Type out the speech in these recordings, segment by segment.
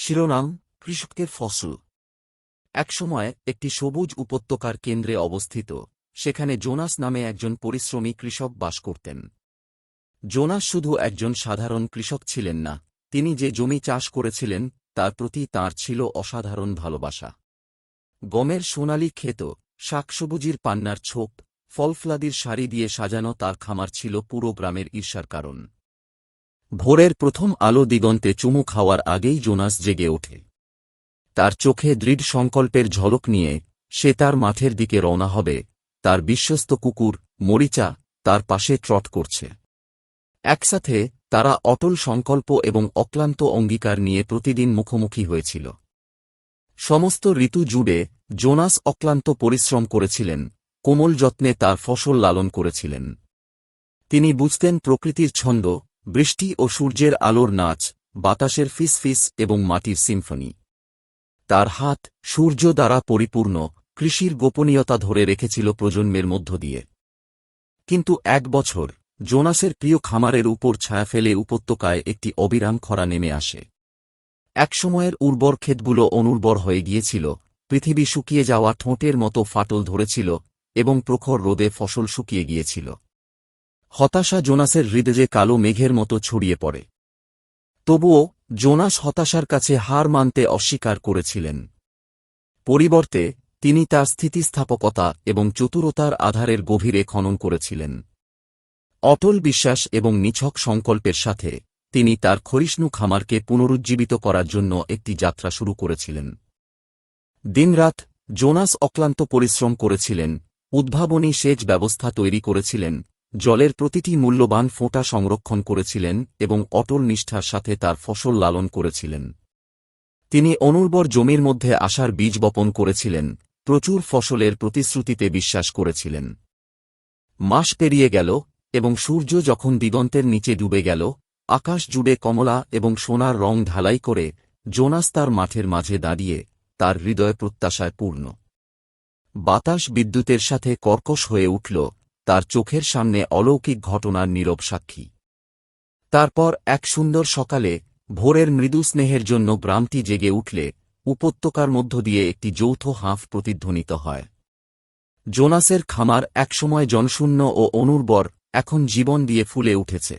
শিরোনাম: কৃষকের ফসল। একসময় একটি সবুজ উপত্যকার কেন্দ্রে অবস্থিত, সেখানে জোনাস নামে একজন পরিশ্রমী কৃষক বাস করতেন। জোনাস শুধু একজন সাধারণ কৃষক ছিলেন না, তিনি যে জমি চাষ করেছিলেন তার প্রতি তাঁর ছিল অসাধারণ ভালোবাসা। গমের সোনালি ক্ষেত, শাকসবুজির পান্নার ছোপ, ফলফলাদির সারি দিয়ে সাজানো তার খামার ছিল পুরো গ্রামের ঈর্ষার কারণ। ভোরের প্রথম আলো দিগন্তে চুমু খাওয়ার আগেই জোনাস জেগে ওঠে। তার চোখে দৃঢ় সংকল্পের ঝলক নিয়ে সে তার মাঠের দিকে রওনা হবে। তার বিশ্বস্ত কুকুর মরিচা তার পাশে ট্রট করছে। একসাথে তারা অটল সংকল্প এবং অক্লান্ত অঙ্গীকার নিয়ে প্রতিদিন মুখোমুখি হয়েছিল। সমস্ত ঋতু জুড়ে জোনাস অক্লান্ত পরিশ্রম করেছিলেন, কোমল যত্নে তার ফসল লালন করেছিলেন। তিনি বুঝতেন প্রকৃতির ছন্দ, বৃষ্টি ও সূর্যের আলোর নাচ, বাতাসের ফিসফিস এবং মাটির সিম্ফনি। তার হাত সূর্য দ্বারা পরিপূর্ণ, কৃষির গোপনীয়তা ধরে রেখেছিল প্রজন্মের মধ্য দিয়ে। কিন্তু এক বছর জোনাসের প্রিয় খামারের উপর ছায়া ফেলে উপত্যকায় একটি অবিরাম খরা নেমে আসে। একসময়ের উর্বর ক্ষেতগুলো অনুর্বর হয়ে গিয়েছিল, পৃথিবী শুকিয়ে যাওয়া ঠোঁটের মতো ফাটল ধরেছিল এবং প্রখর রোদে ফসল শুকিয়ে গিয়েছিল। হতাশা জোনাসের হৃদয়ে কালো মেঘের মতো ছড়িয়ে পড়ে। তবুও জোনাস হতাশার কাছে হার মানতে অস্বীকার করেছিলেন। পরিবর্তে তিনি তার স্থিতিস্থাপকতা এবং চতুরতার আধারের গভীরে খনন করেছিলেন। অটল বিশ্বাস এবং নিছক সংকল্পের সাথে তিনি তার ক্ষয়িষ্ণু খামারকে পুনরুজ্জীবিত করার জন্য একটি যাত্রা শুরু করেছিলেন। দিনরাত জোনাস অক্লান্ত পরিশ্রম করেছিলেন, উদ্ভাবনী সেচ ব্যবস্থা তৈরি করেছিলেন, জলের প্রতিটি মূল্যবান ফোঁটা সংরক্ষণ করেছিলেন এবং অটল নিষ্ঠার সাথে তার ফসল লালন করেছিলেন। তিনি অনুর্বর জমির মধ্যে আশার বীজ বপন করেছিলেন, প্রচুর ফসলের প্রতিশ্রুতিতে বিশ্বাস করেছিলেন। মাস পেরিয়ে গেল এবং সূর্য যখন দিগন্তের নিচে ডুবে গেল, আকাশ জুড়ে কমলা এবং সোনার রং ঢালাই করে জোনাস তার মাঠের মাঝে দাঁড়িয়ে তার হৃদয় প্রত্যাশায় পূর্ণ। বাতাস বিদ্যুতের সাথে কর্কশ হয়ে উঠল, তার চোখের সামনে অলৌকিক ঘটনার নীরব সাক্ষী। তারপর এক সুন্দর সকালে ভোরের মৃদু স্নেহের জন্য গ্রামটি জেগে উঠলে উপত্যকার মধ্য দিয়ে একটি যৌথ হাঁফ প্রতিধ্বনিত হয়। জোনাসের খামার একসময় জনশূন্য ও অনুর্বর, এখন জীবন দিয়ে ফুলে উঠেছে।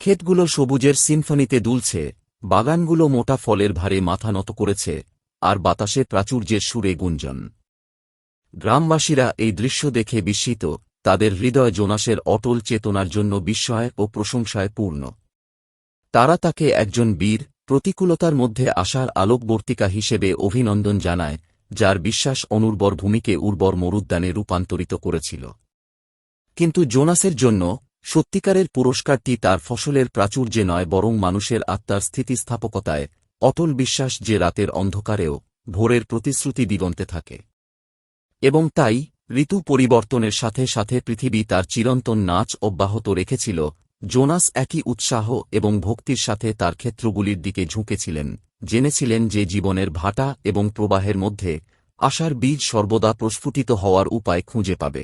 ক্ষেতগুলো সবুজের সিম্ফনিতে দুলছে, বাগানগুলো মোটা ফলের ভারে মাথা নত করেছে, আর বাতাসে প্রাচুর্যের সুরে গুঞ্জন। গ্রামবাসীরা এই দৃশ্য দেখে বিস্মিত, তাদের হৃদয় জোনাসের অটল চেতনার জন্য বিস্ময় ও প্রশংসায় পূর্ণ। তারা তাকে একজন বীর, প্রতিকূলতার মধ্যে আশার আলোকবর্তিকা হিসেবে অভিনন্দন জানায়, যার বিশ্বাস অনুর্বর ভূমিকে উর্বর মরুদ্যানে রূপান্তরিত করেছিল। কিন্তু জোনাসের জন্য সত্যিকারের পুরস্কারটি তার ফসলের প্রাচুর্যে নয়, বরং মানুষের আত্মার স্থিতিস্থাপকতায়, অটল বিশ্বাস যে রাতের অন্ধকারেও ভোরের প্রতিশ্রুতি দিগন্তে থাকে। এবং তাই ঋতু পরিবর্তনের সাথে সাথে পৃথিবী তার চিরন্তন নাচ অব্যাহত রেখেছিল। জোনাস একই উৎসাহ এবং ভক্তির সাথে তার ক্ষেত্রগুলির দিকে ঝুঁকেছিলেন, জেনেছিলেন যে জীবনের ভাটা এবং প্রবাহের মধ্যে আশার বীজ সর্বদা প্রস্ফুটিত হওয়ার উপায় খুঁজে পাবে।